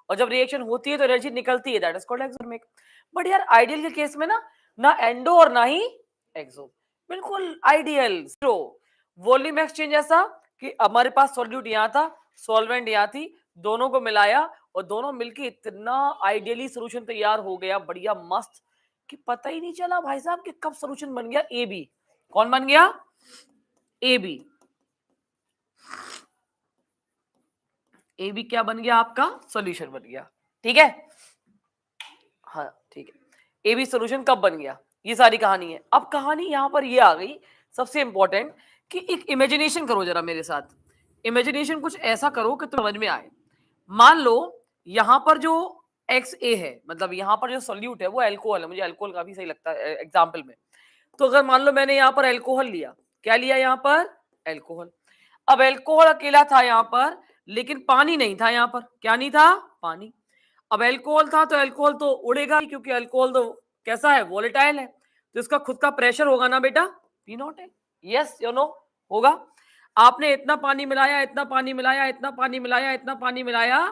और जब रिएक्शन होती है तो एनर्जी निकलती है, that is called exothermic. But यार आइडियल के केस में ना एंडो और ना ही एक्सो, बिल्कुल आइडियल जीरो वॉल्यूम एक्सचेंज, ऐसा कि हमारे पास सॉल्यूट यहाँ था, सॉल्वेंट यहाँ थी, दोनों को मिलाया और दोनों मिलके इतना आइडियली सोल्यूशन तैयार हो गया, बढ़िया मस्त, कि पता ही नहीं चला भाई साहब कि कब सोल्यूशन बन गया ए बी। कौन बन गया? A B. ए बी क्या बन गया? आपका सॉल्यूशन बन गया। ठीक है, हाँ ठीक है। ए बी सॉल्यूशन कब बन गया, ये सारी कहानी है। अब कहानी यहां पर ये आ गई सबसे इंपॉर्टेंट, कि एक इमेजिनेशन करो जरा मेरे साथ। इमेजिनेशन कुछ ऐसा करो कि तुम्हें समझ में आए। मान लो यहां पर जो एक्स ए है, मतलब यहां पर जो सोल्यूट है वो एल्कोहल है, मुझे एल्कोहल काफी सही लगता है एग्जाम्पल में। तो अगर मान लो मैंने यहाँ पर एल्कोहल लिया, क्या लिया यहाँ पर? एल्कोहल। अब एल्कोहल अकेला था यहाँ पर, लेकिन पानी नहीं था यहाँ पर। क्या नहीं था? पानी। अब एल्कोहल था तो एल्कोहल तो उड़ेगा ही, क्योंकि एल्कोहल तो कैसा है? वोलेटाइल है, तो इसका खुद का प्रेशर होगा ना बेटा, पी नॉट है। यस या नो? होगा। आपने इतना पानी मिलाया, इतना पानी मिलाया, इतना पानी मिलाया, इतना पानी मिलाया,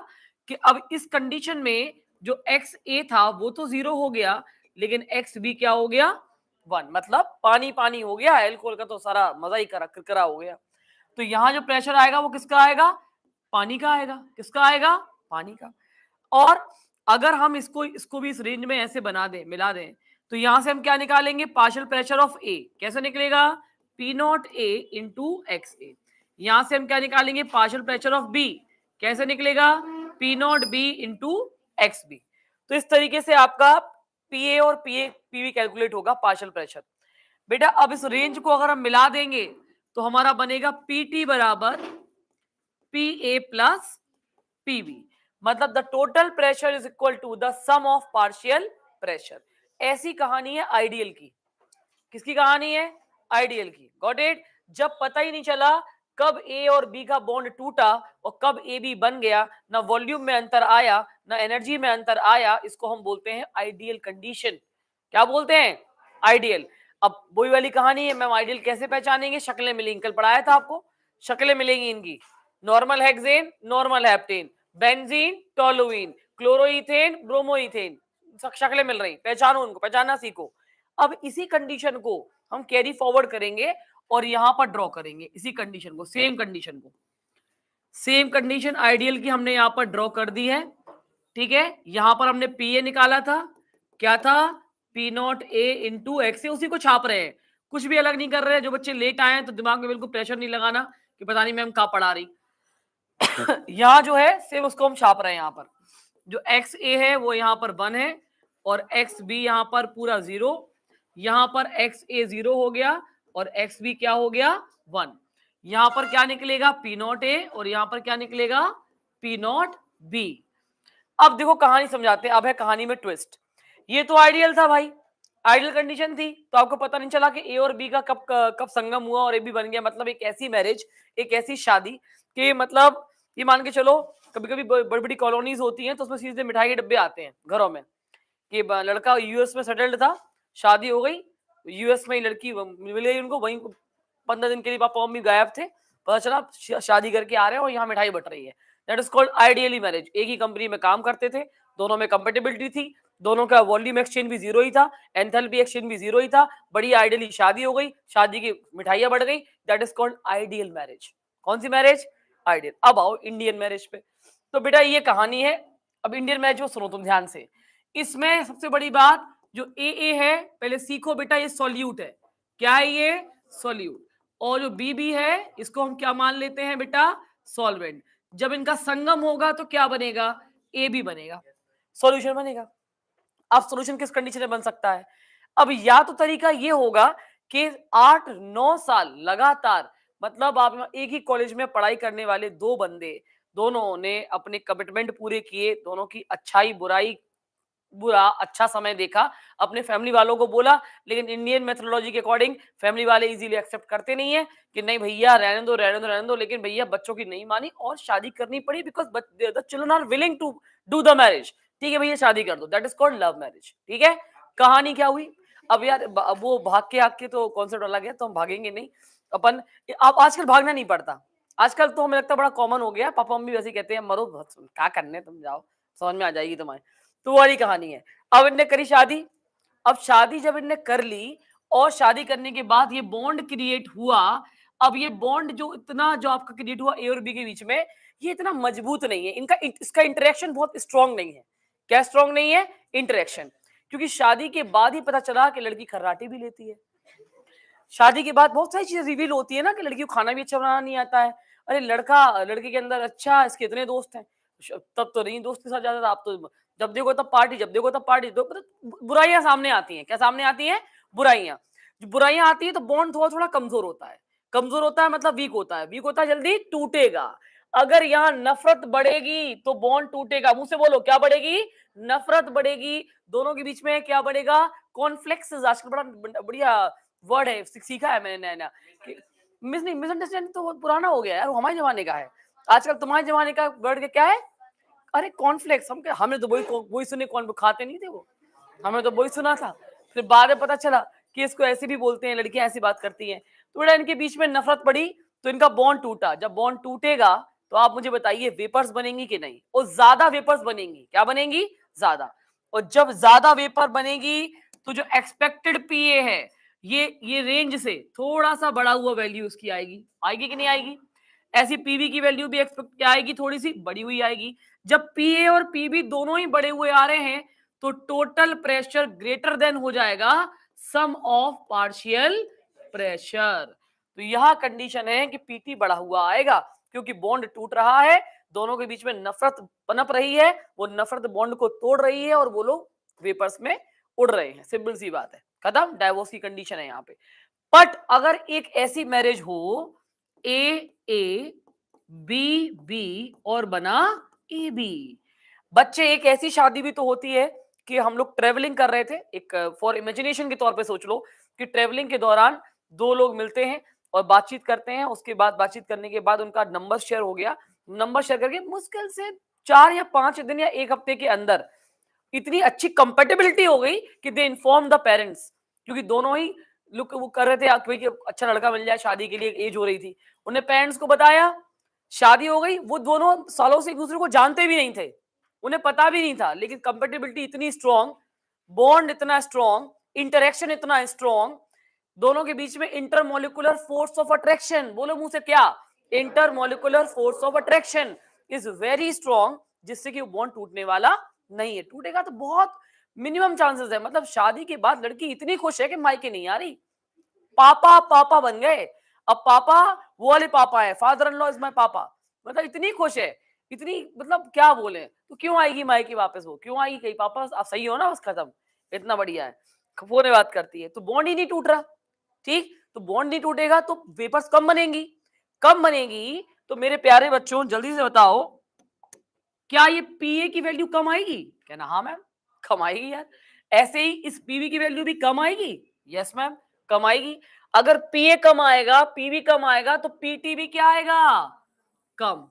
कि अब इस कंडीशन में जो एक्स ए था वो तो जीरो हो गया, लेकिन एक्स बी क्या हो गया? वन। मतलब पानी पानी हो गया, एल्कोहल का तो सारा मजा ही करा किरकिरा हो गया। तो यहां जो प्रेशर आएगा वो किसका आएगा? पानी का आएगा। किसका आएगा? पानी का। और अगर हम इसको इसको भी इस रेंज में ऐसे बना दें, मिला दें, तो यहां से हम क्या निकालेंगे? पार्शियल प्रेशर ऑफ ए कैसे निकलेगा? P naught A into X A. यहां से हम क्या निकालेंगे? पार्शियल प्रेशर ऑफ बी कैसे निकलेगा? P not B into X B. तो इस तरीके से आपका पी ए और पी वी कैलकुलेट होगा, पार्शियल प्रेशर। बेटा अब इस रेंज को अगर हम मिला देंगे तो हमारा बनेगा पी टी बराबर P A plus P B. मतलब the total pressure is equal to the sum of partial pressure. ऐसी कहानी है आइडियल की। किसकी कहानी है? आइडियल की। Got it? जब पता ही नहीं चला कब ए और बी का बॉन्ड टूटा और कब ए बी बन गया, ना वॉल्यूम में अंतर आया, ना एनर्जी में अंतर आया, इसको हम बोलते हैं आइडियल कंडीशन। क्या बोलते हैं? आइडियल। अब वही वाली कहानी है, मैम आइडियल कैसे पहचानेंगे? शक्लें मिलेंगी, कल पढ़ाया था आपको, शक्लें मिलेंगी इनकी। Normal hexane, normal heptane, benzene, toluene, chloroethane, bromoethane, शक्लें मिल रही, पहचानो उनको, पहचानना सीखो। अब इसी कंडीशन को हम कैरी फॉरवर्ड करेंगे और यहां पर ड्रॉ करेंगे इसी कंडीशन को, सेम कंडीशन को। सेम कंडीशन आइडियल की हमने यहां पर ड्रॉ कर दी है। ठीक है, यहां पर हमने पी ए निकाला था, क्या था? P naught A into X A, उसी को छाप रहे हैं, कुछ भी अलग नहीं कर रहे हैं। जो बच्चे लेट आए हैं तो दिमाग में बिल्कुल प्रेशर नहीं लगाना कि पता नहीं मैम कहाँ पढ़ा रही। यहाँ जो है सेम उसको हम छाप रहे हैं। यहाँ पर जो एक्स ए है वो यहाँ पर 1 है और एक्स बी यहाँ पर पूरा 0। यहाँ पर एक्स ए 0 हो गया और एक्स बी क्या हो गया? 1। यहाँ पर क्या निकलेगा? पी नॉट ए, और यहाँ पर क्या निकलेगा? P not B. अब देखो कहानी समझाते हैं। अब है कहानी में ट्विस्ट। ये तो आइडियल था भाई, आइडियल कंडीशन थी, तो आपको पता नहीं चला कि ए और बी का कब कब संगम हुआ और ए बी बन गया। मतलब एक ऐसी मैरिज, एक ऐसी शादी कि मतलब ये मान के चलो, कभी कभी बड़ी बड़ी कॉलोनीज होती हैं तो उसमें सीधे मिठाई के डब्बे आते हैं घरों में, कि लड़का यूएस में सेटल्ड था, शादी हो गई, यूएस में ही लड़की मिल गई उनको, वहीं 15 दिन के लिए पापा मम्मी गायब थे, पता चला शादी करके आ रहे हैं और यहाँ मिठाई बट रही है। That is called ideally marriage. एक ही कंपनी में काम करते थे, दोनों में कंपेटेबिलिटी थी, दोनों का वॉल्यूम एक्सचेंज भी 0 ही था, एंथैल्पी एक्सचेंज भी 0 ही था, बड़ी आइडियली शादी हो गई, शादी की मिठाइयां बढ़ गई। That is called ideal marriage. कौन सी मैरिज? आइडियल। अब आओ इंडियन मैरिज पे। तो बेटा ये कहानी है। अब इंडियन मैरिज को सुनो तुम ध्यान से। इसमें सबसे बड़ी बात, जो ए है पहले सीखो बेटा, ये सॉल्यूट है। क्या है ये? सॉल्यूट। और जो बी बी है इसको हम क्या मान लेते हैं बेटा? सॉल्वेंट। जब इनका संगम होगा तो क्या बनेगा? ए बी बनेगा, सॉल्यूशन बनेगा। अब सॉल्यूशन किस कंडीशन में बन सकता है? अब या तो तरीका ये होगा कि 8-9 साल लगातार, मतलब आप एक ही कॉलेज में पढ़ाई करने वाले दो बंदे, दोनों ने अपने कमिटमेंट पूरे किए, दोनों की अच्छाई बुराई, बुरा अच्छा समय देखा, अपने फैमिली वालों को बोला, लेकिन इंडियन मेथोडोलॉजी के अकॉर्डिंग फैमिली वाले इजीली एक्सेप्ट करते नहीं है कि नहीं भैया रहने दो रहने दो रहने दो, लेकिन भैया बच्चों की नहीं मानी और शादी करनी पड़ी, because the children are willing to do the marriage. ठीक है भैया शादी कर दो, that is called love marriage. ठीक है, कहानी क्या हुई? अब यार अब वो भाग के तो कॉन्सेप्ट अलग है, तो हम भागेंगे नहीं अपन। अब आजकल भागना नहीं पड़ता, आजकल तो हमें लगता है बड़ा कॉमन हो गया, पापा मम्मी वैसे कहते हैं मरो क्या करने तुम जाओ, समझ में आ जाएगी तुम्हारे। तो वाली कहानी है। अब इनने करी शादी। अब शादी जब इनने कर ली और शादी करने के बाद ये बॉन्ड क्रिएट हुआ। अब ये बॉन्ड जो इतना जो आपका क्रिएट हुआ ए और बी के बीच में, ये इतना मजबूत नहीं है, इनका इसका इंटरेक्शन बहुत स्ट्रांग नहीं है। क्या स्ट्रांग नहीं है? इंटरेक्शन। क्योंकि शादी के बाद ही पता चला कि लड़की खर्राटी भी लेती है। शादी के बाद बहुत सारी चीजें रिवील होती है ना कि लड़की को खाना भी अच्छा बनाना नहीं आता है। अरे लड़का लड़के के अंदर अच्छा इसके इतने दोस्त हैं। तब तो नहीं दोस्त के साथ जाता था, आप तो जब देखो तब पार्टी, जब देखो तब पार्टी। तो मतलब बुराइयां सामने आती हैं। क्या सामने आती हैं? बुराइयां। जो बुराइयां आती है तो बॉन्ड थोड़ा थोड़ा कमजोर होता है। कमजोर होता है मतलब वीक होता है। वीक होता है, जल्दी टूटेगा। अगर यहाँ नफरत बढ़ेगी तो बॉन्ड टूटेगा। मुंह से बोलो, क्या बढ़ेगी? नफरत बढ़ेगी। दोनों के बीच में क्या बढ़ेगा? कॉन्फ्लिक्ट। आजकल बड़ा बढ़िया वर्ड है, सीखा है मैंने नया नया। मिसअंडरस्टैंडिंग तो बहुत पुराना हो गया यार, वो हमारे जमाने का है। आजकल तुम्हारे जमाने का वर्ड क्या है? अरे कॉर्नफ्लेक्स। हमने तो वही सुने, कौन खाते नहीं थे वो, हमें तो वही सुना था। फिर बाद में पता चला कि इसको ऐसे भी बोलते हैं, लड़कियां ऐसी बात करती हैं। थोड़ा इनके बीच में नफरत पड़ी तो इनका बॉन्ड टूटा। जब बॉन्ड टूटेगा तो आप मुझे बताइए वेपर्स बनेंगी कि नहीं? और ज्यादा वेपर्स बनेंगी। क्या बनेंगी? ज्यादा। और जब ज्यादा वेपर बनेगी तो जो एक्सपेक्टेड पीए है, ये रेंज से थोड़ा सा बढ़ा हुआ वैल्यू उसकी आएगी। आएगी कि नहीं आएगी? ऐसी पीवी की वैल्यू भी एक्सपेक्ट आएगी, थोड़ी सी बढ़ी हुई आएगी। जब पीए और पीबी दोनों ही बढ़े हुए आ रहे हैं तो टोटल प्रेशर ग्रेटर देन हो जाएगा सम ऑफ पार्शियल प्रेशर। तो यह कंडीशन है कि पीटी बढ़ा हुआ आएगा क्योंकि बॉन्ड टूट रहा है, दोनों के बीच में नफरत पनप रही है, वो नफरत बॉन्ड को तोड़ रही है और वो लोग वेपर्स में उड़ रहे हैं। सिंपल सी बात है, खत्म। डाइवोर्स की कंडीशन है यहाँ पे। बट अगर एक ऐसी मैरिज हो ए बी बी और बना ए बी, बच्चे, एक ऐसी शादी भी तो होती है कि हम लोग ट्रेवलिंग कर रहे थे, एक फॉर इमेजिनेशन के तौर पे सोच लो कि ट्रेवलिंग के दौरान दो लोग मिलते हैं और बातचीत करते हैं। उसके बाद बातचीत करने के बाद उनका नंबर शेयर हो गया। नंबर शेयर करके मुश्किल से 4 या 5 दिन या एक हफ्ते के अंदर इतनी अच्छी कंपेटेबिलिटी हो गई कि दे इन्फॉर्म द पेरेंट्स। क्योंकि दोनों ही लुक वो कर रहे थे कि अच्छा लड़का मिल जाए, शादी के लिए एज हो रही थी। उन्हें पेरेंट्स को बताया, शादी हो गई। वो दोनों सालों से एक दूसरे को जानते भी नहीं थे, उन्हें पता भी नहीं था, लेकिन कंपेटेबिलिटी इतनी स्ट्रांग, बॉन्ड इतना स्ट्रांग, इंटरेक्शन इतना स्ट्रांग, दोनों के बीच में इंटरमोलिकुलर फोर्स ऑफ अट्रैक्शन, बोलो मुंह से क्या? Intermolecular force of attraction is very strong, जिससे कि वो बॉन्ड टूटने वाला नहीं है। टूटेगा तो बहुत मिनिमम चांसेस है। मतलब शादी के बाद लड़की इतनी खुश है कि मायके नहीं आ रही, पापा पापा बन गए। अब पापा वो वाले पापा है, father in law is my पापा। मतलब इतनी खुश है, इतनी, मतलब क्या बोले। तो क्यों आएगी मायके वापस? वो क्यों आएगी? कहीं पापा आप सही हो ना, बस खत्म। इतना बढ़िया है, फोन में बात करती है तो बॉन्ड ही नहीं टूट रहा। ठीक, तो बॉन्ड नहीं टूटेगा तो वेपर्स कम बनेंगी। कम बनेगी तो मेरे प्यारे बच्चों जल्दी से बताओ, क्या ये पीए की वैल्यू कम आएगी? कहना हाँ मैम कम आएगी यार। ऐसे ही इस पीवी की वैल्यू भी कम आएगी। यस मैम कम आएगी। अगर पीए कम आएगा, पीवी कम आएगा तो पीटी भी क्या आएगा? कम।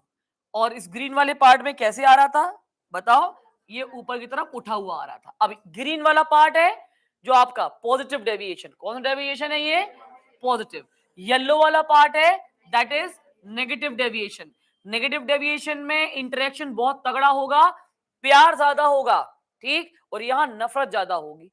और इस ग्रीन वाले पार्ट में कैसे आ रहा था बताओ? ये ऊपर की तरफ उठा हुआ आ रहा था। अब ग्रीन वाला पार्ट है जो आपका पॉजिटिव डेविएशन। कौन सा डेविएशन है ये? पॉजिटिव। येलो वाला पार्ट है that is negative deviation. Negative deviation में इंटरेक्शन बहुत तगड़ा होगा, प्यार ज्यादा होगा। ठीक, और यहां नफरत ज्यादा होगी।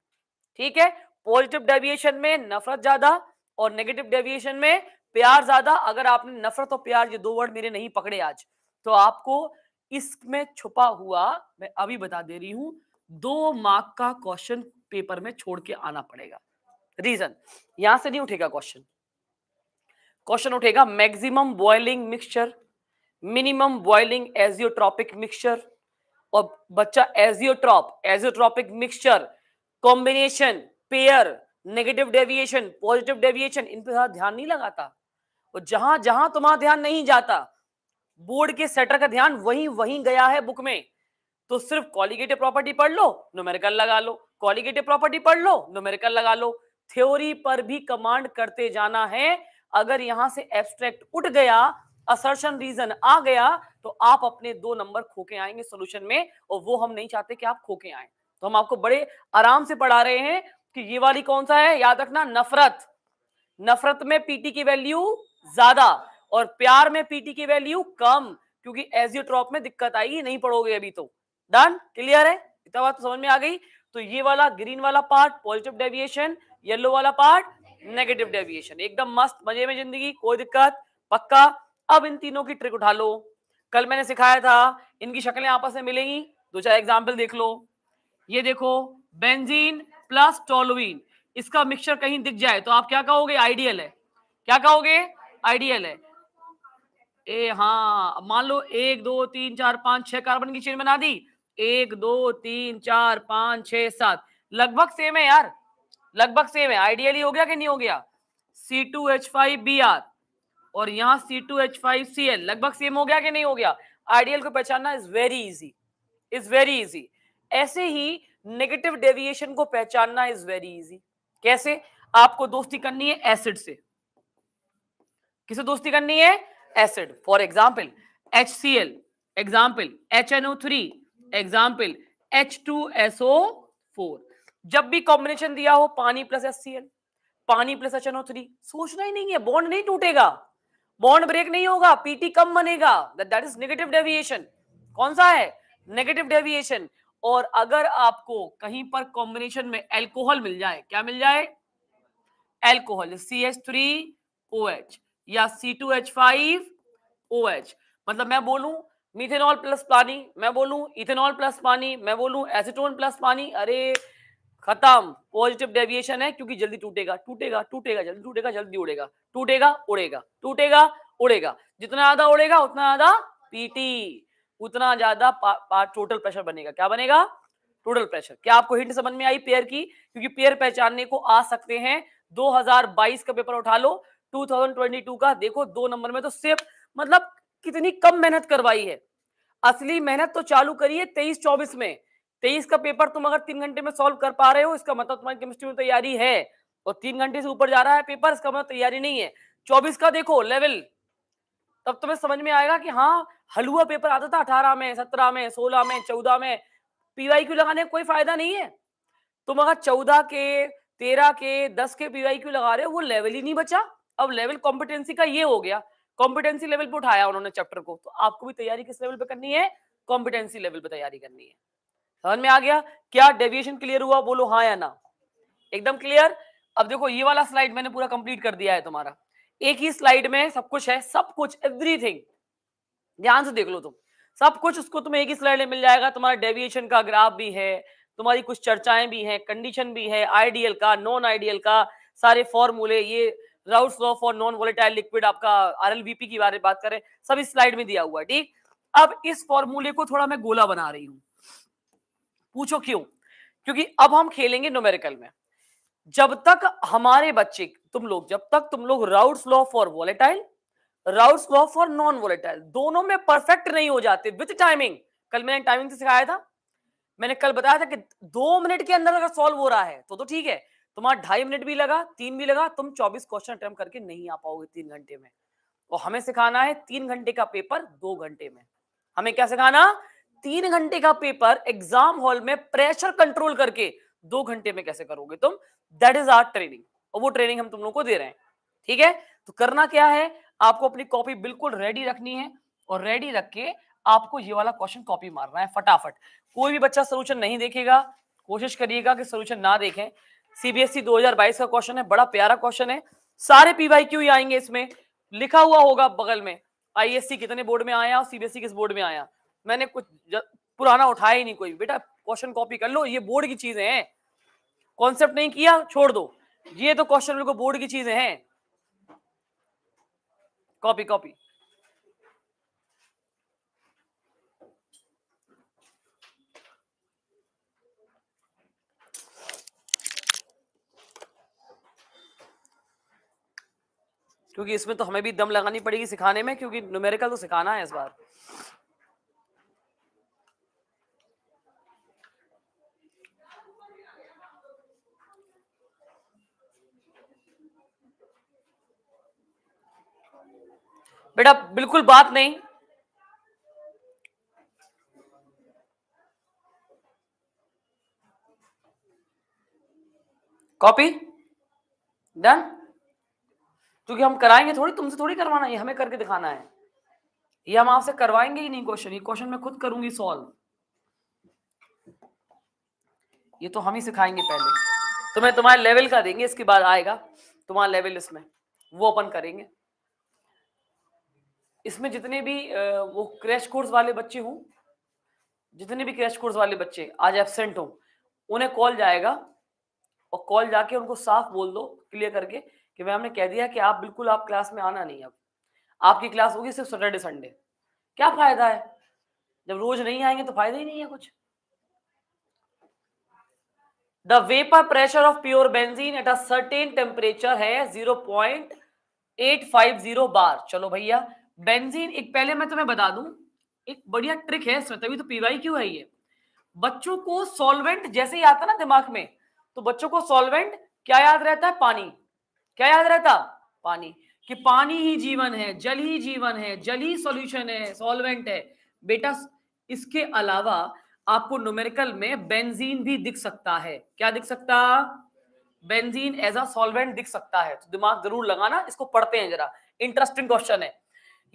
ठीक है, पॉजिटिव डेविएशन में नफरत ज्यादा और नेगेटिव डेविएशन में प्यार ज्यादा। अगर आपने नफरत और प्यार ये दो वर्ड मेरे नहीं पकड़े आज, तो आपको इसमें छुपा हुआ, मैं अभी बता दे रही हूं, 2 मार्क का क्वेश्चन पेपर में छोड़ के आना पड़ेगा। रीजन, यहां से नहीं उठेगा क्वेश्चन। क्वेश्चन उठेगा maximum boiling mixture, minimum boiling azeotropic mixture, और बच्चा azeotropic mixture, combination, pair, negative deviation, positive deviation, इन पे ज्यादा ध्यान नहीं लगाता। और जहां जहां तुम्हारा ध्यान नहीं जाता, बोर्ड के सेटर का ध्यान वहीं वहीं गया है बुक में, तो सिर्फ कॉलिगेटिव प्रॉपर्टी पढ़ लो, न्यूमेरिकल लगा लो, कॉलिगेटिव प्रॉपर्टी पढ़ लो, न्यूमेरिकल लगा लो। थ्योरी पर भी कमांड करते जाना है। अगर यहां से एब्स्ट्रैक्ट उठ गया, असर्शन रीजन आ गया, तो आप अपने 2 नंबर खो के आएंगे सोल्यूशन में, और वो हम नहीं चाहते कि आप खो के आए। तो हम आपको बड़े आराम से पढ़ा रहे हैं कि ये वाली कौन सा है, याद रखना, नफरत। नफरत में पीटी की वैल्यू ज्यादा और प्यार में पीटी की वैल्यू कम, क्योंकि एजियोट्रॉप में दिक्कत आएगी, नहीं पढ़ोगे अभी तो। डन, क्लियर है, इतना बात तो समझ में आ गई। तो ये वाला ग्रीन वाला पार्ट पॉजिटिव डेविएशन, येलो वाला पार्ट नेगेटिव डेविएशन, एकदम मस्त मजे में जिंदगी, कोई दिक्कत पक्का। अब इन तीनों की ट्रिक उठा लो, कल मैंने सिखाया था, इनकी शक्लें आपस में मिलेंगी, दो चार एग्जाम्पल देख लो। ये देखो बेंजीन प्लस टोलुइन, इसका मिक्सचर कहीं दिख जाए तो आप क्या कहोगे? आइडियल है। क्या कहोगे? आइडियल है। ए हाँ, मान लो 1 2 3 4 5 6 कार्बन की चेन बना दी, 1 2 3 4 5 6 7, लगभग सेम है यार, लगभग सेम है। आइडियली हो गया कि नहीं हो गया? C2H5Br और यहाँ C2H5Cl लगभग सेम हो गया कि नहीं हो गया? आइडियल को पहचानना is very easy, is very easy. ऐसे ही नेगेटिव डेविएशन को पहचानना इज वेरी इजी। कैसे? आपको दोस्ती करनी है एसिड से, किसे दोस्ती करनी है? Acid. For example HCl, example HNO3, example H2SO4। जब भी कॉम्बिनेशन दिया हो पानी प्लस HCl, पानी प्लस HNO3, सोचना ही नहीं है, बॉन्ड नहीं टूटेगा, बॉन्ड ब्रेक नहीं होगा, पीटी कम बनेगा, दैट इज नेगेटिव डेविएशन। कौन सा है? Negative deviation. और अगर आपको कहीं पर कॉम्बिनेशन में एल्कोहल मिल जाए, क्या मिल जाए? एल्कोहल, CH3OH या C2H5OH, मतलब मैं बोलूं मिथेनॉल प्लस पानी, मैं बोलूं इथेनॉल प्लस पानी, मैं बोलूं एसीटोन प्लस पानी, अरे खत्म, पॉजिटिव डेविएशन है, क्योंकि जल्दी टूटेगा, टूटेगा टूटेगा, जल्दी टूटेगा, जल्दी उड़ेगा, टूटेगा उड़ेगा, टूटेगा उड़ेगा, जितना ज्यादा उड़ेगा उतना ज्यादा पीटी, उतना ज्यादा टोटल प्रेशर बनेगा। क्या बनेगा? Total pressure. क्या आपको हिंट समझ में आई पेयर की? क्योंकि पेयर पहचानने को आ सकते हैं। 2022 का पेपर उठा लो, 2022 का देखो, 2 नंबर में तो सिर्फ, मतलब कितनी कम मेहनत करवाई है। असली मेहनत तो चालू करिए 23-24 में। 23 का पेपर तुम अगर 3 घंटे में सॉल्व कर पा रहे हो, इसका मतलब तुम्हारी केमिस्ट्री में तैयारी है। और 3 घंटे से ऊपर जा रहा है पेपर, इसका मतलब तैयारी नहीं है। 24 का देखो लेवल, तब तुम्हें समझ में आएगा कि हाँ, हलुआ पेपर आता था 18 में, 17 में, 16 में, 14 में। पीवाईक्यू लगाने का कोई फायदा नहीं है। तुम अगर 14 के, 13 के, 10 के पीवाईक्यू लगा रहे हो, वो लेवल ही नहीं बचा। अब लेवल कॉम्पिटेंसी का ये हो गया, कॉम्पिटेंसी लेवल पे उठाया उन्होंने चैप्टर को, तो आपको भी तैयारी किस लेवल पे करनी है? कॉम्पिटेंसी लेवल पे तैयारी करनी है। समझ में आ गया? क्या डेविएशन क्लियर हुआ? बोलो हाँ या ना। एकदम क्लियर। अब देखो ये वाला स्लाइड मैंने पूरा कंप्लीट कर दिया है तुम्हारा, एक ही स्लाइड में सब कुछ है, सब कुछ, एवरीथिंग, ध्यान से देख लो तुम, सब कुछ उसको तुम्हें एक ही स्लाइड में मिल जाएगा। तुम्हारा डेविएशन का ग्राफ भी है, तुम्हारी कुछ चर्चाएं भी हैं, कंडीशन भी है, आइडियल का, नॉन आइडियल का, सारे फॉर्मूले, ये routes law for non volatile liquid, आपका आरएलवीपी की बात करें, सब इस स्लाइड में दिया हुआ है। ठीक, अब इस फॉर्मूले को थोड़ा मैं गोला बना रही हूं, पूछो क्यों? क्योंकि अब हम खेलेंगे न्यूमेरिकल में। जब तक हमारे बच्चे, तुम लोग, जब तक तुम लोग routes law for volatile, routes law for non volatile दोनों में परफेक्ट नहीं हो जाते विद टाइमिंग, कल मैंने टाइमिंग से सिखाया था, मैंने कल बताया था कि 2 मिनट के अंदर अगर सॉल्व हो रहा है तो ठीक है, तुम्हारा 2.5 मिनट भी लगा, 3 भी लगा, तुम 24 क्वेश्चन अटेम्प्ट करके नहीं आ पाओगे 3 घंटे में। और हमें सिखाना है 3 घंटे का पेपर 2 घंटे में। हमें क्या सिखाना? 3 घंटे का पेपर एग्जाम हॉल में प्रेशर कंट्रोल करके 2 घंटे में कैसे करोगे तुम, दैट इज आवर ट्रेनिंग, और वो ट्रेनिंग हम तुम लोगों को दे रहे हैं। ठीक है, तो करना क्या है, आपको अपनी कॉपी बिल्कुल रेडी रखनी है, और रेडी रख के आपको ये वाला क्वेश्चन कॉपी मारना है फटाफट। कोई भी बच्चा सोल्यूशन नहीं देखेगा, कोशिश करिएगा कि सोल्यूशन ना देखें। सीबीएसई 2022 का क्वेश्चन है, बड़ा प्यारा क्वेश्चन है, सारे पीवाईक्यू ही आएंगे इसमें, लिखा हुआ होगा बगल में आईएससी कितने बोर्ड में आया और सीबीएसई किस बोर्ड में आया। मैंने कुछ पुराना उठाया ही नहीं कोई, बेटा क्वेश्चन कॉपी कर लो, ये बोर्ड की चीजें हैं, कॉन्सेप्ट नहीं किया छोड़ दो, ये तो क्वेश्चन बिल्कुल बोर्ड की चीजें हैं, कॉपी कॉपी। क्योंकि इसमें तो हमें भी दम लगानी पड़ेगी सिखाने में, क्योंकि न्यूमेरिकल तो सिखाना है इस बार। बेटा बिल्कुल बात नहीं, कॉपी डन, क्योंकि हम कराएंगे थोड़ी, तुमसे थोड़ी करवाना, ये हमें करके दिखाना है, ये हम आपसे करवाएंगे ही नहीं क्वेश्चन, ये क्वेश्चन मैं खुद करूंगी सॉल्व। ये तो हम ही सिखाएंगे पहले, तुम्हें तुम्हारे लेवल का देंगे, इसके बाद आएगा तुम्हारा लेवल, इसमें वो अपन करेंगे। इसमें जितने भी वो क्रैश कोर्स वाले बच्चे हों, जितने भी क्रैश कोर्स वाले बच्चे आज एब्सेंट हों, उन्हें कॉल जाएगा, और कॉल जाके उनको साफ बोल दो क्लियर करके कि मैम ने कह दिया कि आप बिल्कुल आप क्लास में आना नहीं, अब आपकी क्लास होगी सिर्फ सैटरडे संडे। क्या फायदा है, जब रोज नहीं आएंगे तो फायदा ही नहीं है कुछ। The vapour pressure of pure benzene at a certain temperature है 0.850 बार। चलो भैया, बेंजीन एक, पहले मैं तुम्हें बता दूं, एक बढ़िया ट्रिक है इसमें, तभी तो पीवाई क्यों है ये। बच्चों को सॉल्वेंट जैसे ही आता ना दिमाग में, तो बच्चों को सॉल्वेंट क्या याद रहता है, पानी। क्या याद रहता, पानी, कि पानी ही जीवन है, जल ही जीवन है, जल ही सॉल्यूशन है, सॉल्वेंट है बेटा। इसके अलावा आपको न्यूमेरिकल में बेंजीन भी दिख सकता है। क्या दिख सकता, बेंजीन एज अ सॉल्वेंट दिख सकता है। तो दिमाग जरूर लगाना, इसको पढ़ते हैं जरा, इंटरेस्टिंग क्वेश्चन है।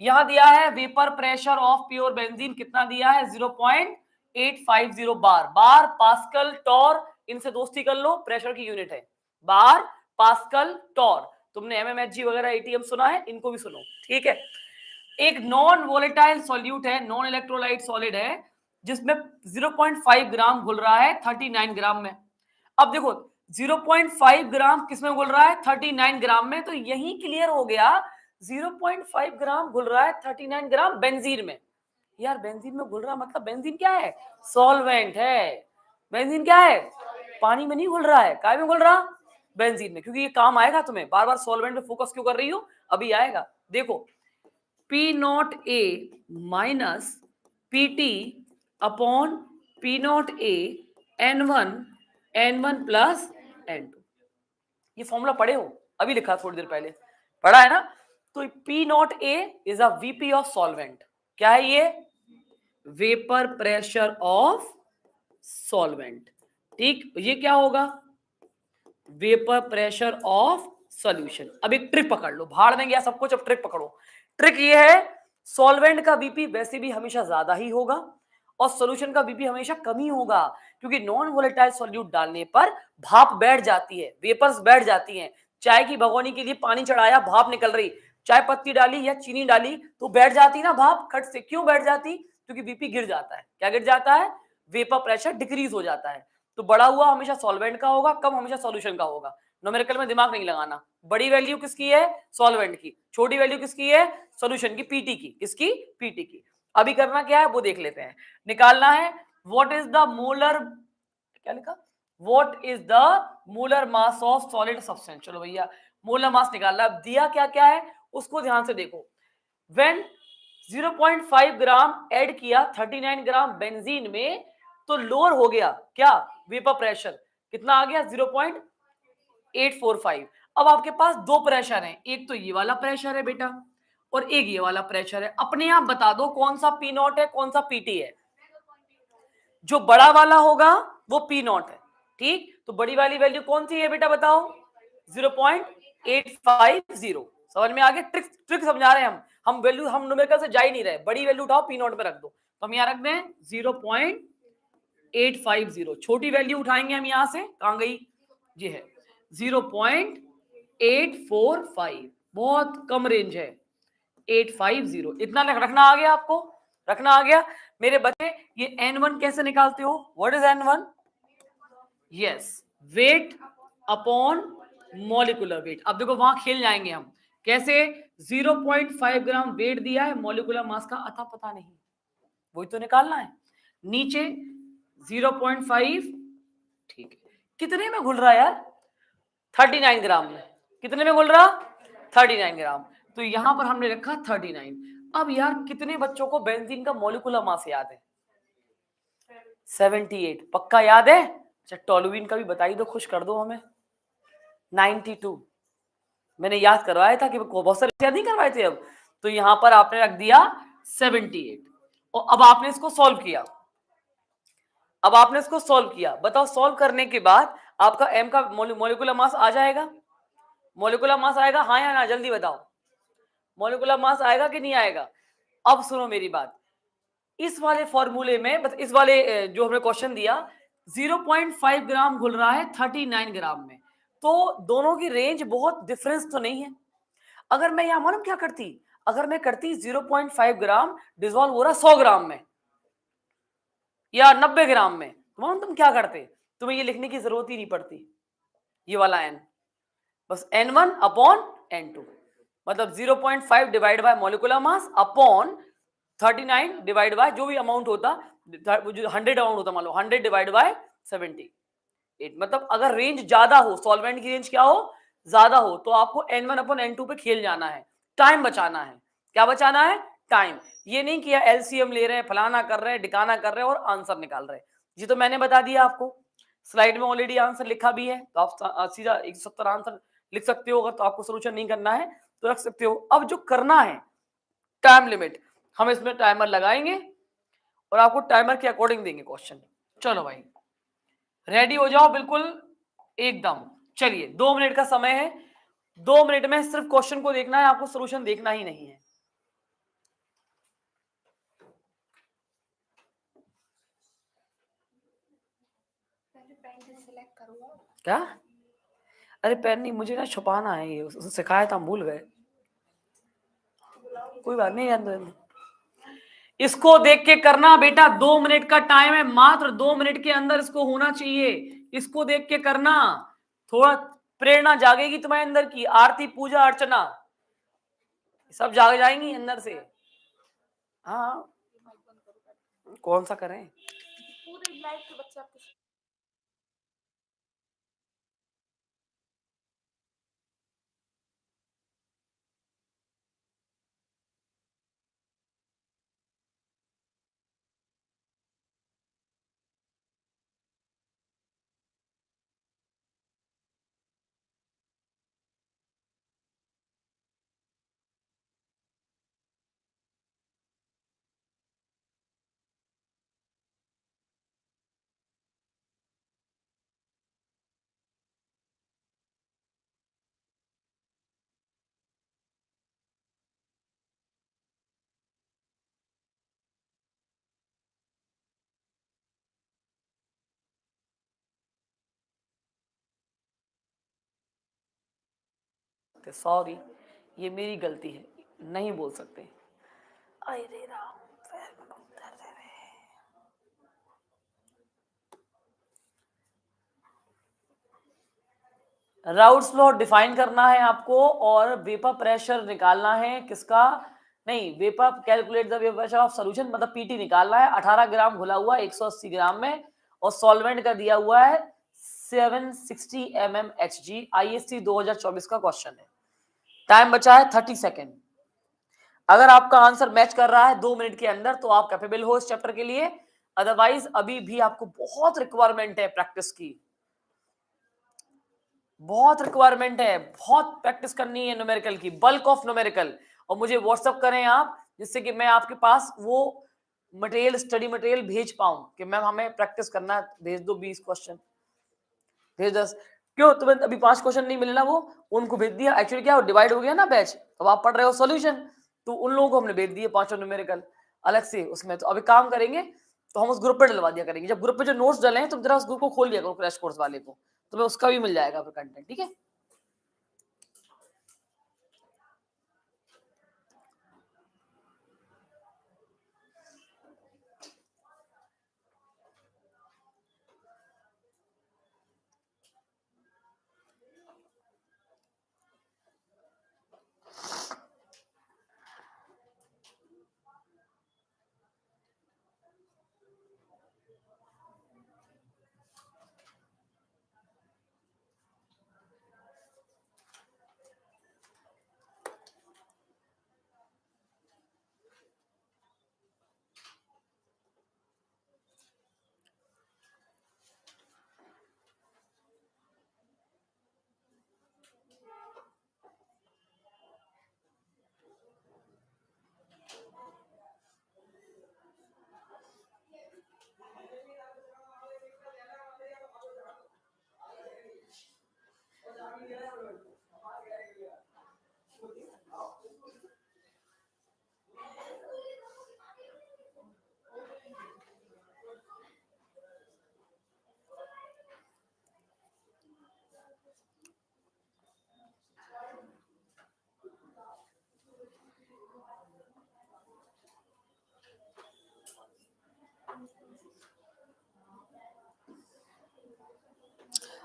यहां दिया है vapour pressure of pure benzene, कितना दिया है 0.850 बार। बार, पास्कल, टॉर, इनसे दोस्ती कर लो, प्रेशर की यूनिट है बार, पास्कल, टॉर। तुमने एमएमएचजी वगैरह एटीएम सुना है, इनको भी सुनो, ठीक है। एक नॉन वोलेटाइल सॉल्यूट है, नॉन इलेक्ट्रोलाइट सॉलिड है, जिसमें 0.5 ग्राम घुल रहा है 39 ग्राम में। अब देखो 0.5 ग्राम किसमें घुल रहा है, 39 ग्राम में। तो यही क्लियर हो गया, 0.5 ग्राम घुल रहा है 39 ग्राम बेंजीन में। यार बेंजीन में घुल रहा, मतलब बेंजीन क्या है, सॉल्वेंट है। बेंजीन क्या है, पानी में नहीं घुल रहा है, काय में घुल रहा, बेंजीन में। क्योंकि ये काम आएगा तुम्हें, बार बार सॉल्वेंट में फोकस क्यों कर रही हो, अभी आएगा। देखो P not a minus P T upon P not a N1 plus N2। ये फॉर्मूला पढ़े हो, अभी लिखा थोड़ी देर पहले, पढ़ा है ना। तो P not a is a VP of solvent. क्या है ये, वेपर प्रेशर ऑफ सॉल्वेंट। ठीक, ये क्या होगा, वेपर प्रेशर ऑफ सॉल्यूशन। अब एक ट्रिक पकड़ लो, भाड़ में गया सब कुछ, अब ट्रिक पकड़ो। ट्रिक ये है, सॉल्वेंट का बीपी वैसे भी हमेशा ज्यादा ही होगा, और सॉल्यूशन का बीपी हमेशा कम ही होगा, क्योंकि नॉन वोलेटाइल सॉल्यूट डालने पर भाप बैठ जाती है, वेपर्स बैठ जाती हैं। चाय की भगोनी के लिए पानी चढ़ाया, भाप निकल रही, चाय पत्ती डाली या चीनी डाली तो बैठ जाती ना भाप, खट से। क्यों बैठ जाती, क्योंकि बीपी गिर जाता है। क्या गिर जाता है, वेपर प्रेशर डिक्रीज हो जाता है। तो बड़ा हुआ हमेशा सॉल्वेंट का होगा, कम हमेशा सॉल्यूशन का होगा। न्यूमेरिकल में दिमाग नहीं लगाना, बड़ी वैल्यू किसकी है, सॉल्वेंट की, छोटी वैल्यू किसकी है, सॉल्यूशन की, पीटी की। किसकी, पीटी की। अभी करना क्या है वो देख लेते हैं, निकालना है व्हाट इज द मोलर, क्या लिखा, what is the molar mass of solid substance. चलो भैया मोलर मास निकालना। अब दिया क्या क्या है उसको ध्यान से देखो। व्हेन 0.5 ग्राम ऐड किया 39 ग्राम बेंजीन में, तो लोअर हो गया क्या, वेपर प्रेशर कितना आ गया 0.845। अब आपके पास दो प्रेशर हैं, एक तो ये वाला प्रेशर है बेटा, और एक ये वाला प्रेशर है। अपने आप बता दो कौन सा पी नॉट है, कौन सा पीटी है। जो बड़ा वाला होगा वो पी नॉट है, ठीक। तो बड़ी वाली वैल्यू कौन सी है बेटा, बताओ, 0.850। समझ में आ गया, ट्रिक ट्रिक समझा रहे हैं हम वैल्यू, हम न्यूमेरिकल से जा ही नहीं रहे। बड़ी वैल्यू उठाओ, पी नॉट पे रख दो। तो हम यहाँ रख दें 0.850। छोटी वैल्यू उठाएंगे हम यहां से, कहां गई, ये है 0.845, बहुत कम रेंज है 850। इतना रखना आ गया आपको, रखना आ गया मेरे बच्चे। ये N1 कैसे निकालते हो, what is N1, yes, weight upon molecular weight. अब देखो वहां खेल जाएंगे हम, कैसे, 0.5 ग्राम वेट दिया है, मॉलिक्यूलर मास का अता पता नहीं, वही तो निकालना है। नीचे 0.5, ठीक है, कितने में घुल रहा है यार, 39 ग्राम में। कितने में घुल रहा, 39 ग्राम। तो यहां पर हमने रखा 39। अब यार कितने बच्चों को बेंजीन का मॉलिक्यूलर मास याद है, 78, पक्का याद है। अच्छा टोलुइन का भी बताई दो, खुश कर दो हमें, 92। मैंने याद करवाया था कि बहुत सारे याद नहीं करवाए थे। अब तो यहां पर आपने रख दिया 78, और अब आपने इसको सॉल्व किया। अब आपने इसको सॉल्व किया, बताओ सॉल्व करने के बाद आपका एम का मॉलिक्यूलर मास आ जाएगा, मॉलिक्यूलर मास आएगा, हाँ या ना, जल्दी बताओ, मॉलिक्यूलर मास आएगा कि नहीं आएगा। अब सुनो मेरी बात, इस वाले फॉर्मूले में, इस वाले जो हमने क्वेश्चन दिया, 0.5 ग्राम घुल रहा है 39 ग्राम में, तो दोनों की रेंज बहुत डिफरेंस तो नहीं है। अगर मैं यहां मालूम क्या करती, अगर मैं करती 0.5 ग्राम डिजोल्व हो रहा 100 ग्राम में या 90 ग्राम में, तो मालूम तुम क्या करते, तुम्हें ये लिखने की जरूरत ही नहीं पड़ती, ये वाला n, बस n1 अपॉन n2, मतलब 0.5 divide by molecular mass upon 39 divide by जो भी अमाउंट होता, जो 100 अमाउंट होता, मान लो 100 डिवाइड बाय 78, मतलब अगर रेंज ज्यादा हो, सॉल्वेंट की रेंज क्या हो, ज्यादा हो, तो आपको n1 अपॉन n2 पे खेल जाना है, टाइम बचाना है। क्या बचाना है? टाइम। ये नहीं किया एलसीएम ले रहे हैं, फलाना कर रहे हैं, डिकाना कर रहे हैं और आंसर निकाल रहे हैं। ये तो मैंने बता दिया आपको, स्लाइड में ऑलरेडी आंसर लिखा भी है, तो आप सीधा 170 आंसर लिख सकते हो। अगर तो आपको सोल्यूशन नहीं करना है तो रख सकते हो। अब जो करना है टाइम लिमिट, हम इसमें टाइमर लगाएंगे और आपको टाइमर के अकॉर्डिंग देंगे क्वेश्चन। चलो भाई रेडी हो जाओ बिल्कुल एकदम। चलिए 2 मिनट का समय है, 2 मिनट में सिर्फ क्वेश्चन को देखना है, आपको सोल्यूशन देखना ही नहीं है। क्या? अरे पेन नहीं, मुझे ना छुपाना है, ये उसने सिखाया था, भूल गए। कोई बात नहीं यार, इसको देख के करना बेटा, 2 मिनट का टाइम है, मात्र 2 मिनट के अंदर इसको होना चाहिए। इसको देख के करना, थोड़ा प्रेरणा जागेगी तुम्हारे अंदर की, आरती पूजा अर्चना सब जाग जाएंगी अंदर से। हाँ कौन सा करें? पूरे लाइफ के बच्चे आपके सॉरी, ये मेरी गलती है, नहीं बोल सकते। अरे राम, राउट्स लॉ डिफाइन करना है आपको और वेपर प्रेशर निकालना है किसका, नहीं vapour calculate the vapour pressure of solution, मतलब पीटी निकालना है। 18 ग्राम घुला हुआ 180 ग्राम में और सॉल्वेंट का दिया हुआ है 760 mmHg। आईएसटी 2024 का क्वेश्चन है। टाइम बचा है 30 सेकेंड। अगर आपका आंसर मैच कर रहा है 2 मिनट के अंदर तो आप कैपेबल हो इस चैप्टर के लिए, अदरवाइज अभी भी आपको बहुत रिक्वायरमेंट है प्रैक्टिस की, बहुत रिक्वायरमेंट है, बहुत प्रैक्टिस करनी है न्यूमेरिकल की, बल्क ऑफ न्यूमेरिकल। और मुझे व्हाट्सअप करें आप, जिससे कि मैं आपके पास वो मटेरियल, स्टडी मटेरियल भेज पाऊं कि मैम हमें प्रैक्टिस करना है, भेज दो 20 क्वेश्चन, भेज 10। क्यों तुम्हें अभी 5 क्वेश्चन नहीं मिले ना, वो उनको भेज दिया। एक्चुअली क्या डिवाइड हो गया ना बैच, अब आप पढ़ रहे हो सॉल्यूशन, तो उन लोगों को हमने भेज दिए 5 न्यूमेरिकल अलग से उसमें। तो अभी काम करेंगे तो हम उस ग्रुप पे डलवा दिया करेंगे, जब ग्रुप पे जो नोट्स डले हैं तुम जरा उस ग्रुप को खोल लिया करो, क्रैश कोर्स वाले को, तुम्हें उसका भी मिल जाएगा फिर कंटेंट, ठीक है।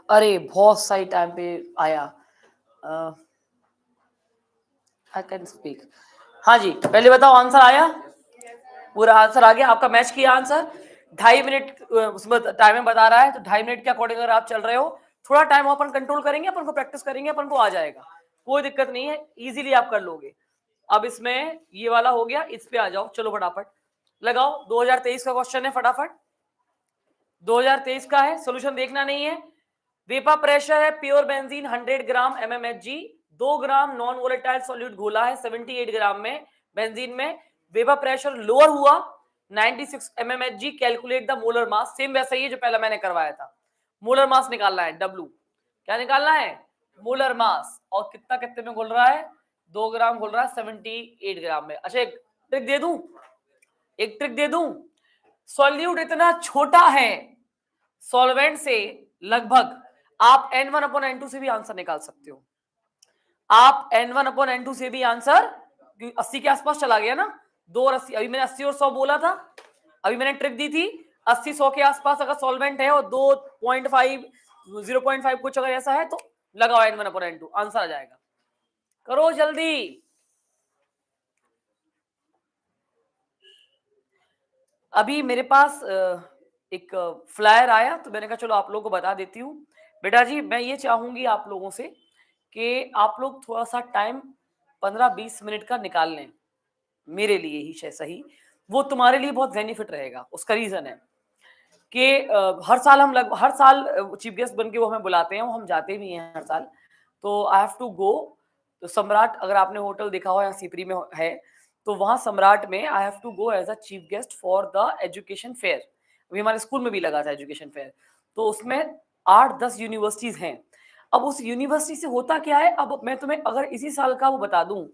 अरे बहुत सही टाइम पे आया। I can speak. हाँ जी, पहले बताओ आंसर आया? पूरा आंसर आ गया आपका, मैच किया आंसर। 2.5 मिनट उसमें टाइम में बता रहा है, तो 2.5 मिनट के अकॉर्डिंग अगर आप चल रहे हो, थोड़ा टाइम अपन कंट्रोल करेंगे, अपन को प्रैक्टिस करेंगे, अपन को आ जाएगा, कोई दिक्कत नहीं है, इजीली आप कर लोगे। अब इसमें ये वाला हो गया, इस पे आ जाओ, चलो फटाफट लगाओ। 2023 का क्वेश्चन है, फटाफट 2023 का है, सोल्यूशन देखना नहीं है। वेपर प्रेशर है प्योर बेंजीन 100 ग्राम mmHg, 2 ग्राम नॉन वोलेटाइल सॉल्यूट घोला है 78 ग्राम में बेंजीन में। वेपर प्रेशर लोअर हुआ 96 mmHg, calculate the molar mass. Same वैसा ही है जो पहला मैंने करवाया था, मोलर मास निकालना है, W क्या निकालना है, मोलर मास। और कितना कितने में घुल रहा है, 2 ग्राम घुल रहा है 78 ग्राम में। अच्छा एक ट्रिक दे दूं, एक ट्रिक दे दूं, सॉल्यूट इतना छोटा है सॉल्वेंट से, लगभग आप N1/N2 से भी आंसर निकाल सकते हो। आप N1/N2 से भी आंसर, 80 के आसपास चला गया ना, 2 और 80, अभी मैंने 80 और 100 बोला था, अभी मैंने ट्रिक दी थी 80-100 के आसपास अगर सॉल्वेंट है और 2.5 0.5 कुछ अगर ऐसा है तो लगाओ N1/N2, आंसर आ जाएगा। करो जल्दी। अभी मेरे पास एक फ्लायर आया, तो मैंने कहा चलो आप लोगों को बता देती हूँ। बेटा जी मैं ये चाहूंगी आप लोगों से कि आप लोग थोड़ा सा टाइम 15-20 मिनट का निकाल लें, मेरे लिए ही सही, वो तुम्हारे लिए बहुत बेनिफिट रहेगा। उसका रीजन है कि हर साल चीफ गेस्ट बन के वो हमें बुलाते हैं, वो हम जाते भी हैं हर साल, तो आई हैव टू गो। तो सम्राट, अगर आपने होटल देखा हो या सीपरी में है, तो वहाँ सम्राट में I have to go as a chief guest for the education fair. अभी हमारे स्कूल में भी लगा था एजुकेशन फेयर, तो उसमें 8-10 यूनिवर्सिटीज हैं। अब उस यूनिवर्सिटी से होता क्या है, अब मैं तुम्हें अगर इसी साल का वो बता दूं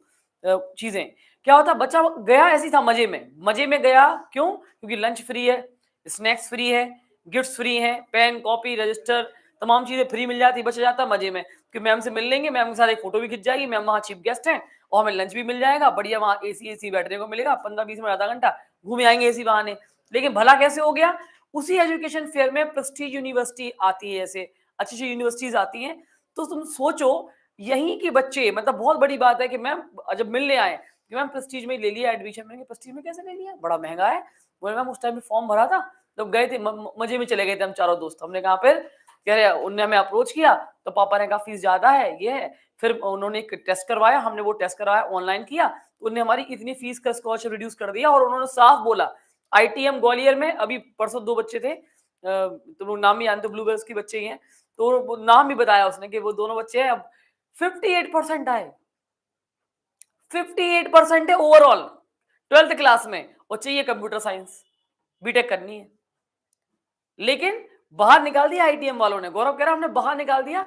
चीजें, क्या होता, बच्चा गया ऐसी था मजे में गया, क्यों, क्योंकि लंच फ्री है, स्नैक्स फ्री है, गिफ्ट्स फ्री हैं, पेन कॉपी रजिस्टर तमाम चीजें फ्री मिल जाती, बच्चा जाता मजे में कि मैम से मिल लेंगे, मैम के साथ एक फोटो भी खिंच जाएगी, मैम वहाँ चीफ गेस्ट हैं, और हमें लंच भी मिल जाएगा बढ़िया, वहाँ एसी बैठने को मिलेगा, 15-20 मिनट आधा घंटा घूमे आएंगे एसी बहाने। लेकिन भला कैसे हो गया, उसी एजुकेशन फेयर में प्रेस्टीज यूनिवर्सिटी आती है, ऐसे अच्छी अच्छी यूनिवर्सिटीज आती हैं। तो तुम सोचो यहीं के बच्चे, मतलब बहुत बड़ी बात है कि मैम जब मिलने आए कि मैम प्रेस्टीज में ले लिया एडमिशन, मैंने प्रेस्टीज में कैसे ले लिया, बड़ा महंगा है। बोले मैम उस टाइम में फॉर्म भरा था, जब गए थे मजे में चले गए थे हम चारों दोस्त। हमने कहा फिर, कह रहे उनने हमें अप्रोच किया, तो पापा ने कहा फीस ज्यादा है ये है, फिर उन्होंने एक टेस्ट करवाया, हमने वो टेस्ट करवाया ऑनलाइन किया, तो उन्होंने हमारी इतनी फीस का स्कॉलरशिप रिड्यूस कर दिया। और उन्होंने साफ बोला, आईटीएम ग्वालियर में अभी परसों 2 बच्चे थे, तुम लोग नाम भी जानते हो, ब्लूबेल्स के बच्चे ही हैं, तो वो नाम भी बताया उसने कि वो दोनों बच्चे हैं, अब 58% आए, 58% है ओवरऑल 12th क्लास में, और चाहिए कंप्यूटर साइंस, बीटेक करनी है। लेकिन बाहर निकाल दिया आईटीएम वालों ने, गौरव कह रहा हमने बाहर निकाल दिया,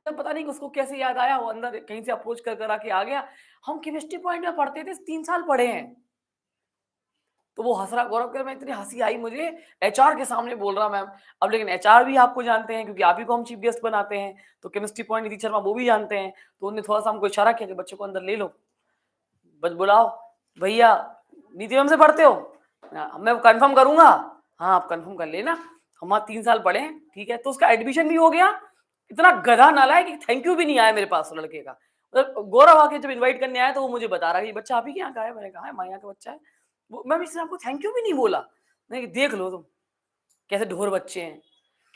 पता नहीं उसको कैसे याद आया, वो अंदर कहीं से अप्रोच कर कर आके आ गया। हम केमिस्ट्री पॉइंट में पढ़ते थे, 3 साल पढ़े हैं। तो वो हंस रहा, गौरव कह रहा, मैं इतनी हंसी आई मुझे, एचआर के सामने बोल रहा मैम। अब लेकिन एचआर भी आपको जानते हैं, क्योंकि आप ही को हम चीफ गेस्ट बनाते हैं, तो केमिस्ट्री पॉइंट नीति शर्मा वो भी जानते हैं, तो उन्होंने थोड़ा सा हमको इशारा किया कि बच्चों को अंदर ले लो, बस बुलाओ भैया, नीति मैम से पढ़ते हो, मैं कंफर्म करूंगा, हाँ आप कंफर्म कर लेना, हम 3 साल पढ़े हैं, ठीक है। तो उसका एडमिशन भी हो गया। इतना गधा नाला है कि थैंक यू भी नहीं आया मेरे पास लड़के का। गौरव आके जब इनवाइट करने आया, तो वो मुझे बता रहा है, बच्चा आप ही के यहाँ का है, मैंने कहा है माँ यहाँ का बच्चा है। मैम इसने आपको थैंक यू भी नहीं बोला। नहीं, देख लो तुम कैसे ढोर बच्चे हैं,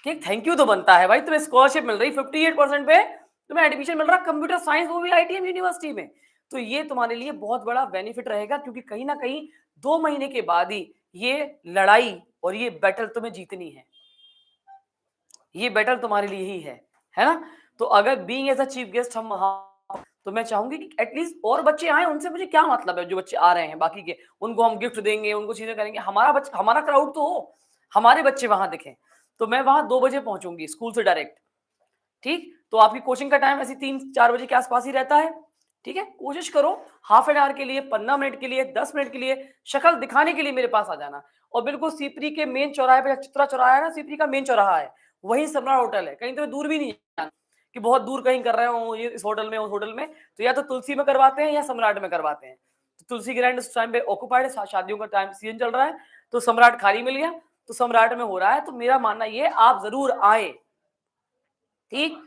कि थैंक यू तो बनता है भाई, तुम्हें स्कॉलरशिप मिल रही 58% पे, तुम्हें एडमिशन मिल रहा कंप्यूटर साइंस, वो भी आईटीएम यूनिवर्सिटी में। तो ये तुम्हारे लिए बहुत बड़ा बेनिफिट रहेगा, क्योंकि कहीं ना कहीं 2 महीने के बाद ही ये लड़ाई और ये बैटल तुम्हें जीतनी है, ये बैटल तुम्हारे लिए ही है ना। तो अगर being as a chief guest हम वहां, तो मैं चाहूंगी कि एटलीस्ट और बच्चे आए, उनसे मुझे क्या मतलब है, जो बच्चे आ रहे हैं बाकी के, उनको हम गिफ्ट देंगे, उनको चीजें करेंगे, हमारा बच्चा, हमारा क्राउड तो हो, हमारे बच्चे वहां दिखें। तो मैं वहां 2 बजे पहुंचूंगी स्कूल से डायरेक्ट, ठीक। तो आपकी कोचिंग का टाइम ऐसे 3-4 बजे के आसपास ही रहता है, ठीक है। कोशिश करो हाफ एन आवर के लिए, 15 मिनट के लिए, 10 मिनट के लिए शक्ल दिखाने के लिए मेरे पास आ जाना। और बिल्कुल सीपरी के मेन चौराहे पे, चित्रा चौराहा है ना, सीपरी का मेन चौराहा है, वही सम्राट होटल है, कहीं तो दूर भी नहीं जाना कि बहुत दूर कहीं कर रहे हो ये, इस होटल में उस होटल में। तो या तो तुलसी में करवाते हैं या सम्राट में करवाते हैं। तो तुलसी ग्रैंड उस टाइम पे ऑक्यूपाइड है, शादियों का टाइम सीजन चल रहा है, तो सम्राट खाली मिल गया, तो सम्राट में हो रहा है। तो मेरा मानना ये, आप जरूर आए, ठीक,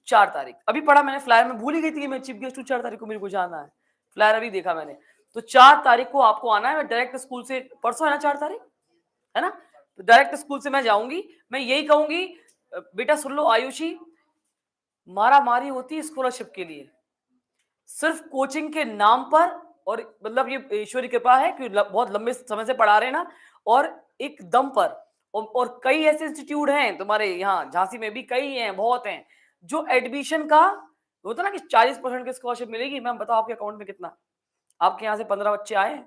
4 तारीख अभी पढ़ा मैंने, फ्लायर में भूल ही गई थी कि मैं चीफ गेस्ट हूँ, 4 तारीख को मेरे को जाना है, फ्लायर अभी देखा मैंने। तो 4 तारीख को आपको आना है, मैं डायरेक्ट स्कूल से, परसों है ना 4 तारीख, है ना, तो डायरेक्ट स्कूल से मैं जाऊंगी, मैं यही कहूंगी बेटा सुन लो आयुषी, मारा मारी होती है स्कॉलरशिप के लिए, सिर्फ कोचिंग के नाम पर, और मतलब ये ईश्वरी कृपा है कि बहुत लंबे समय से पढ़ा रहे हैं ना, और एक दम पर, और कई ऐसे इंस्टीट्यूट हैं तुम्हारे यहाँ झांसी में भी, कई हैं, बहुत हैं, जो एडमिशन का होता ना कि 40% की स्कॉलरशिप मिलेगी। मैम बताओ आपके अकाउंट में कितना, आपके यहाँ से 15 बच्चे आए,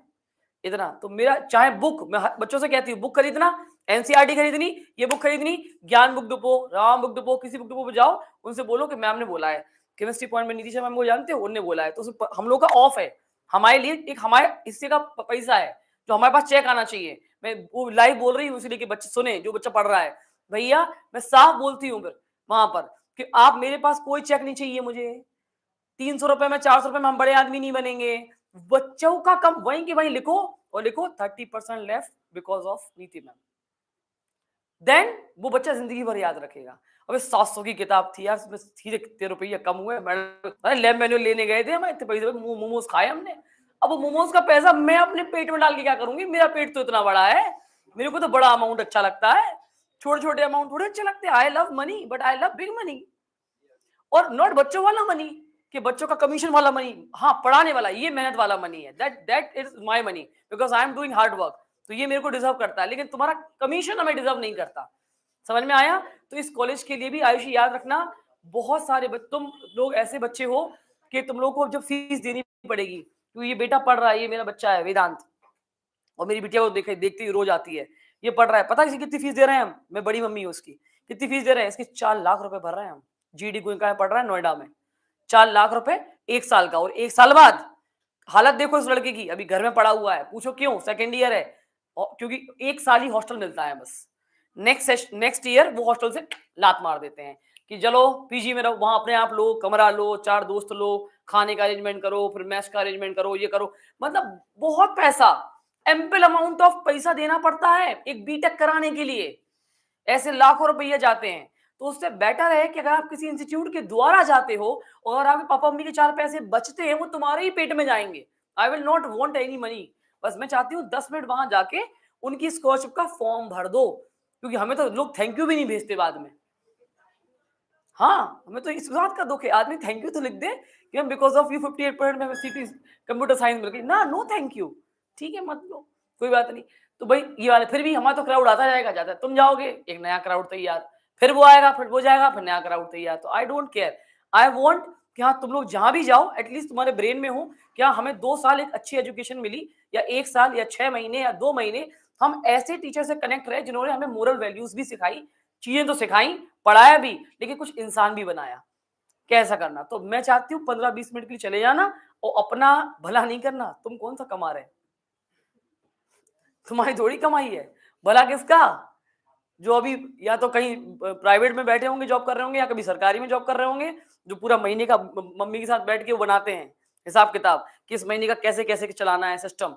इतना तो मेरा, चाहे बुक, मैं बच्चों से कहती हूँ बुक खरीदना, एनसीईआरटी खरीदनी, ये बुक खरीदनी, ज्ञान book depot, Ram book depot, किसी बुक डिपो पे जाओ, उनसे बोलो कि मैम ने बोला है, केमिस्ट्री पॉइंट में नीतीश मैम को जानते हो, उन्होंने बोला है, तो हम लोग का ऑफ है, हमारे लिए एक हमारे हिस्से का पैसा है जो हमारे पास चेक आना चाहिए। मैं वो लाइव बोल रही हूँ इसलिए कि बच्चे सुने, जो बच्चा पढ़ रहा है, भैया मैं साफ बोलती हूँ फिर वहां पर कि आप, मेरे पास कोई चेक नहीं चाहिए मुझे, 300 रुपए में, 400 रुपए में हम बड़े आदमी नहीं बनेंगे, बच्चों का कम वहीं के वहीं लिखो, और लिखो 30% लेफ्ट बिकॉज ऑफ नीति मैम, देन वो बच्चा जिंदगी भर याद रखेगा। अबे 700 की किताब थी यार, उसमें सीधे कितने रुपये कम हुए, मैंने लैब मैनुअल लेने गए थे, हमें इतने पैसे मोमोज खाए हमने, अब वो मोमोज का पैसा मैं अपने पेट में डाल के क्या करूंगी, मेरा पेट तो इतना बड़ा है, मेरे को तो बड़ा अमाउंट अच्छा लगता है, छोटे छोटे अमाउंट थोड़े अच्छे लगते हैं। I love money but I love big money, और नॉट बच्चों वाला मनी कि बच्चों का कमीशन वाला मनी, हाँ पढ़ाने वाला, ये मेहनत वाला मनी है, that is my money because I am doing hard work, तो ये मेरे को डिजर्व करता है, लेकिन तुम्हारा कमीशन हमें डिजर्व नहीं करता। समझ में आया? तो इस कॉलेज के लिए भी आयुषी याद रखना, बहुत सारे तुम लोग ऐसे बच्चे हो कि तुम लोग को जब फीस देनी पड़ेगी, क्योंकि ये बेटा पढ़ रहा है, ये मेरा बच्चा है वेदांत, और मेरी बिटिया को देखे देखती हुई रोज आती है, ये पढ़ रहा है, पता है इसे कितनी फीस दे रहे हैं हम, मैं बड़ी मम्मी हूँ उसकी, कितनी फीस दे रहे हैं इसकी, 4 लाख रुपए भर रहे हैं हम, जीडी गोयनका पढ़ रहा है नोएडा में, 4 लाख रुपए 1 साल का, और 1 साल बाद हालत देखो इस लड़के की, अभी घर में पड़ा हुआ है, पूछो क्यों, सेकेंड ईयर है, क्योंकि 1 साल ही हॉस्टल मिलता है बस, नेक्स्ट ईयर वो हॉस्टल से लात मार देते हैं कि चलो पीजी में रहो, वहां अपने आप लो, कमरा लो, 4 दोस्त लो, खाने का अरेंजमेंट करो, फिर मैच का अरेंजमेंट करो, ये करो, मतलब बहुत पैसा, एम्पल अमाउंट ऑफ पैसा देना पड़ता है एक बीटेक कराने के लिए, ऐसे लाखों रुपये जाते हैं। तो उससे बेटर है कि अगर आप किसी इंस्टीट्यूट के द्वारा जाते हो और आपके पापा मम्मी के 4 पैसे बचते हैं, वो तुम्हारे ही पेट में जाएंगे। I will not want any money, बस मैं चाहती हूँ 10 मिनट वहां जाके उनकी स्कॉलरशिप का फॉर्म भर दो, क्योंकि हमें तो लोग थैंक यू भी नहीं भेजते बाद में। हाँ, हमें तो इस बात का दुख है, आदमी थैंक यू तो लिख दे कि बिकॉज ऑफ यू 58% में सीटी कंप्यूटर साइंस मिल गई ना, नो थैंक यू, ठीक है मत लो, कोई बात नहीं। तो भाई ये वाले फिर भी हमारा तो क्राउड आता जाएगा, जाता है, तुम जाओगे एक नया क्राउड तैयार, फिर वो आएगा, फिर वो जाएगा, फिर नया क्राउड तैयार, तो I don't care, I want कि हाँ तुम लोग जहां भी जाओ एटलीस्ट तुम्हारे ब्रेन में हो क्या, हमें 2 साल एक अच्छी एजुकेशन मिली, या 1 साल या 6 महीने या 2 महीने हम ऐसे टीचर से कनेक्ट रहे जिन्होंने हमें मोरल वैल्यूज भी सिखाई, चीजें तो सिखाई, पढ़ाया भी, लेकिन कुछ इंसान भी बनाया, कैसा करना। तो मैं चाहती हूँ 15-20 मिनट के लिए चले जाना, और अपना भला नहीं करना, तुम कौन सा कमा रहे, तुम्हारी थोड़ी कमाई है, भला किसका, जो अभी या तो कहीं प्राइवेट में बैठे होंगे जॉब कर रहे होंगे, या कभी सरकारी में जॉब कर रहे होंगे, जो पूरा महीने का मम्मी के साथ बैठ के वो बनाते हैं हिसाब किताब कि इस महीने का कैसे कैसे चलाना है सिस्टम,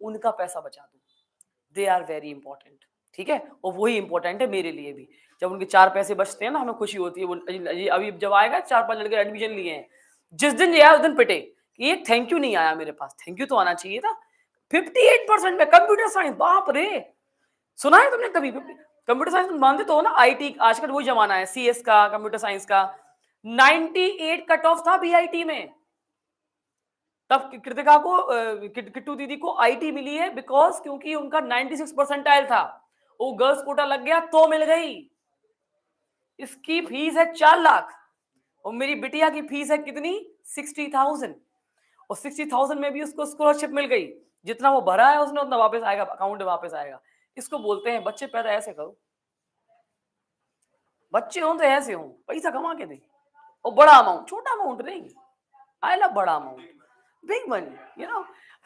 उनका पैसा बचा दो, दे आर वेरी इंपॉर्टेंट, ठीक है, और वही इंपॉर्टेंट है मेरे लिए भी, जब उनके 4 पैसे बचते हैं ना, हमें खुशी होती है, वो अभी जब आएगा 4-5 लड़के एडमिशन लिए हैं, जिस दिन ये आया उस दिन पिटे कि ये थैंक यू नहीं आया मेरे पास, थैंक यू तो आना चाहिए था। 58% में कंप्यूटर साइंस, बाप रे, सुना है तुमने कभी, कंप्यूटर साइंस मानते तो हो ना, आईटी आजकल वही जमाना है, सीएस का, कंप्यूटर साइंस का, 98 कट ऑफ था बीआईटी में, तब कृतिका को किट्टू दीदी को आईटी मिली है बिकॉज क्योंकि उनका 96 परसेंटाइल था, वो गर्ल्स कोटा लग गया तो मिल गई। इसकी फीस है 4 लाख, और मेरी बिटिया की फीस है कितनी, 60,000, और 60,000 में भी उसको स्कॉलरशिप मिल गई, जितना वो भरा है उसने उतना वापस आएगा, अकाउंट में वापस आएगा। इसको बोलते हैं बच्चे पैदा ऐसे करो, बच्चे हो तो ऐसे हो, पैसा कमा के दे, और बड़ा अमाउंट, छोटा अमाउंट नहीं, आई लव बड़ा अमाउंट, बिग मनी,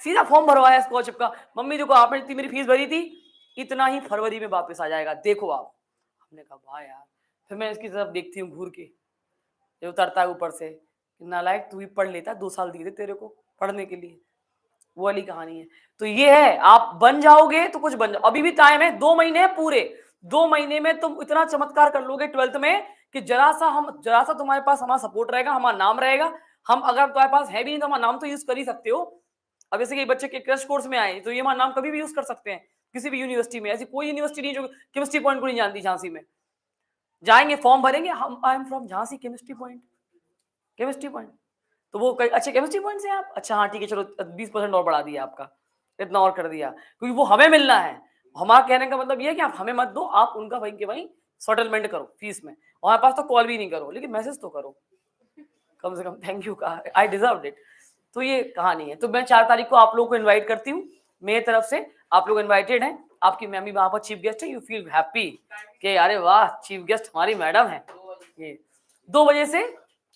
सीधा फॉर्म भरवाया स्कॉलरशिप का, मम्मी देखो आपने इतनी मेरी फीस भरी थी, इतना ही फरवरी में वापस आ जाएगा, देखो आप। हमने कहा वाह यार, फिर मैं इसकी तरफ देखती हूँ घूर के, जो उतरता है ऊपर से, नालायक तू ही पढ़ लेता, 2 साल दिए थे तेरे को पढ़ने के लिए, वो वाली कहानी है। तो ये है, आप बन जाओगे तो कुछ बन जाओ, अभी भी टाइम है, 2 महीने पूरे, 2 महीने में तुम इतना चमत्कार कर लोगे 12th में कि जरा सा तुम्हारे पास हमारा सपोर्ट रहेगा, हमारा नाम रहेगा, हम अगर तुम्हारे पास है भी नहीं तो हमारा नाम तो यूज कर ही सकते हो। अब जैसे कि बच्चे के क्रैश कोर्स में आए तो ये हमारा नाम कभी भी यूज कर सकते हैं किसी भी यूनिवर्सिटी में। ऐसी कोई यूनिवर्सिटी नहीं जो केमिस्ट्री पॉइंट को नहीं जानती। झांसी में जाएंगे, फॉर्म भरेंगे, हम I am from Jhansi chemistry point, chemistry point. तो वो अच्छा केमिस्ट्री पॉइंट से आप, अच्छा हाँ ठीक है चलो 20% और बढ़ा दिया आपका, इतना और कर दिया, क्योंकि वो हमें मिलना है। हमारा कहने का मतलब ये है कि आप हमें मत दो, आप उनका वहीं के वहीं सेटलमेंट करो फीस में, और हमारे पास तो कॉल भी नहीं करो लेकिन मैसेज तो करो कम से कम, थैंक यू का आई डिजर्व इट। तो ये कहानी है। तो मैं 4 तारीख को आप लोगों को इनवाइट करती हूँ, मेरी तरफ से आप लोग इनवाइटेड हैं। आपकी मम्मी वहां पर चीफ गेस्ट है, यू फील हैप्पी कि अरे वाह चीफ गेस्ट हमारी मैडम है। ये 2 बजे से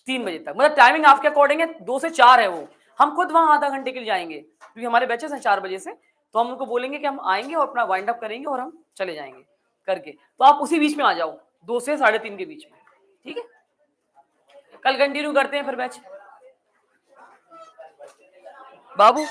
3 बजे तक, मतलब टाइमिंग आपके अकॉर्डिंग है, 2 से 4 है वो। हम खुद वहां आधा घंटे के लिए जाएंगे क्योंकि हमारे बैचेस हैं 4 बजे से, तो हम उनको बोलेंगे कि हम आएंगे और अपना वाइंड अप करेंगे और हम चले जाएंगे करके। तो आप उसी बीच में आ जाओ, 2 से 3:30 के बीच में, ठीक है। कल कंटिन्यू करते हैं फिर बैच बाबू।